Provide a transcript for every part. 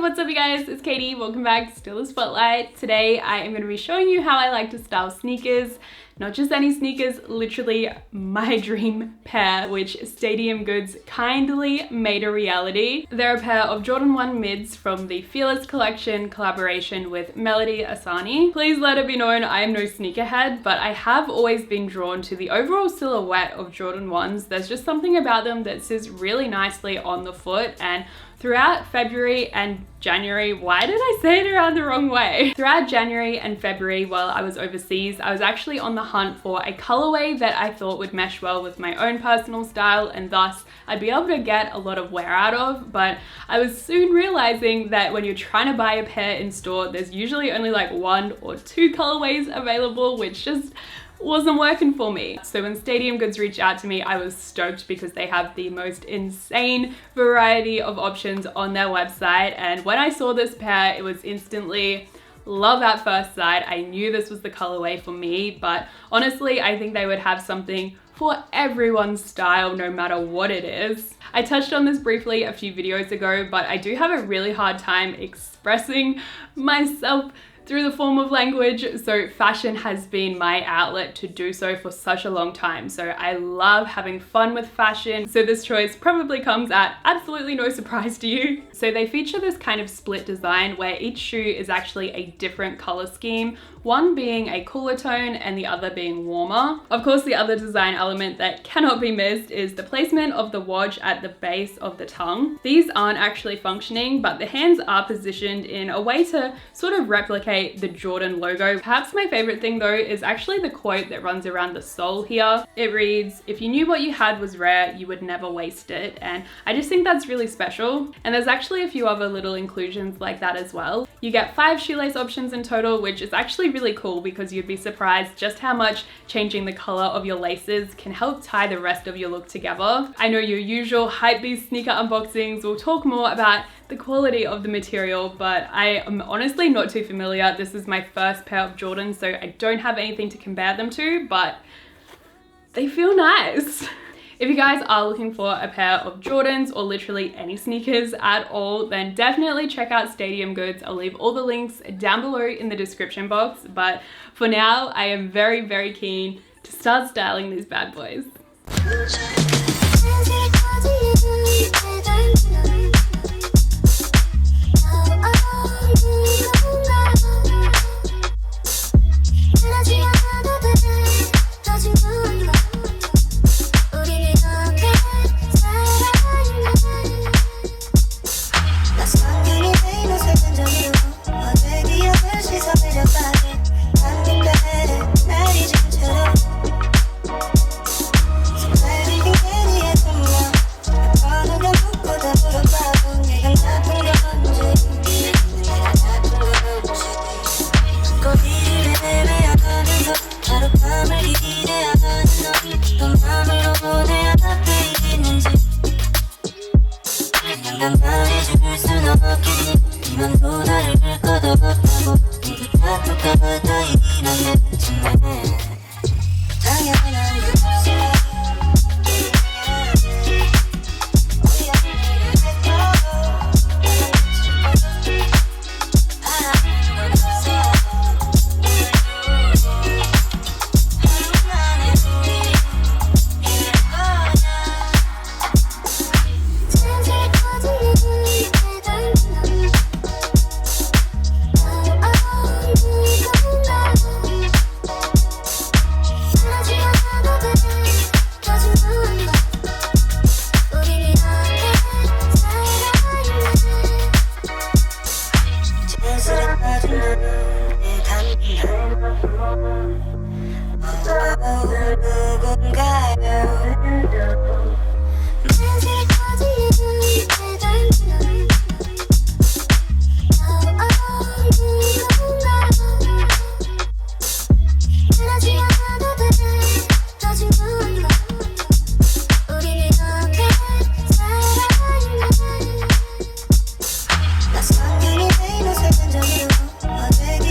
what's up you guys? It's Katie. Welcome back to Still the Spotlight. Today I am going to be showing you how I like to style sneakers. Not just any sneakers, literally my dream pair, which Stadium Goods kindly made a reality. They're a pair of Jordan 1 mids from the Fearless collection collaboration with Melody Asani. Please let it be known I am no sneakerhead, but I have always been drawn to the overall silhouette of Jordan 1s. There's just something about them that sits really nicely on the foot, and throughout February and January, why did I say it around the wrong way? Throughout January and February while I was overseas, I was actually on the hunt for a colorway that I thought would mesh well with my own personal style and thus I'd be able to get a lot of wear out of. But I was soon realizing that when you're trying to buy a pair in store, there's usually only like 1 or 2 colorways available, which just wasn't working for me. So when Stadium Goods reached out to me, I was stoked because they have the most insane variety of options on their website. And when I saw this pair, it was instantly love at first sight. I knew this was the colorway for me, but honestly, I think they would have something for everyone's style, no matter what it is. I touched on this briefly a few videos ago, but I do have a really hard time expressing myself through the form of language, so fashion has been my outlet to do so for such a long time. So I love having fun with fashion, so this choice probably comes at absolutely no surprise to you. So they feature this kind of split design where each shoe is actually a different color scheme, one being a cooler tone and the other being warmer. Of course, the other design element that cannot be missed is the placement of the wedge at the base of the tongue. These aren't actually functioning, but the hands are positioned in a way to sort of replicate the Jordan logo. Perhaps my favorite thing though is actually the quote that runs around the sole here. It reads, "If you knew what you had was rare, you would never waste it." And I just think that's really special. And there's actually a few other little inclusions like that as well. You get 5 shoelace options in total, which is actually really cool because you'd be surprised just how much changing the color of your laces can help tie the rest of your look together. I know your usual hypebeast sneaker unboxings will talk more about the quality of the material, but I am honestly not too familiar. This is my first pair of Jordans, so I don't have anything to compare them to, but they feel nice. If you guys are looking for a pair of Jordans or literally any sneakers at all, then definitely check out Stadium Goods. I'll leave all the links down below in the description box, but for now, I am very, very keen to start styling these bad boys. 어제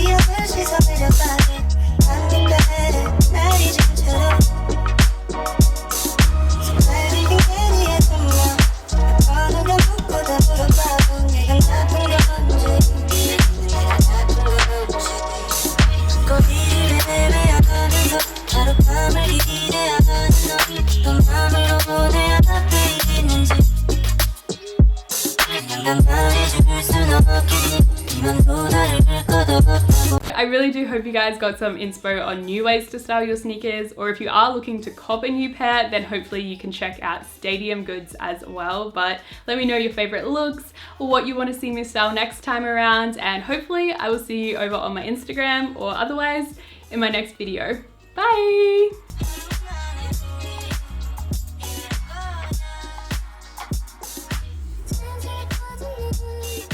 기억을 씻어내려 빠진 한국 달에 날이 좀처럼 really do hope you guys got some inspo on new ways to style your sneakers, or if you are looking to cop a new pair, then hopefully you can check out Stadium Goods as well. But let me know your favorite looks or what you want to see me style next time around, and hopefully I will see you over on my Instagram or otherwise in my next video. Bye!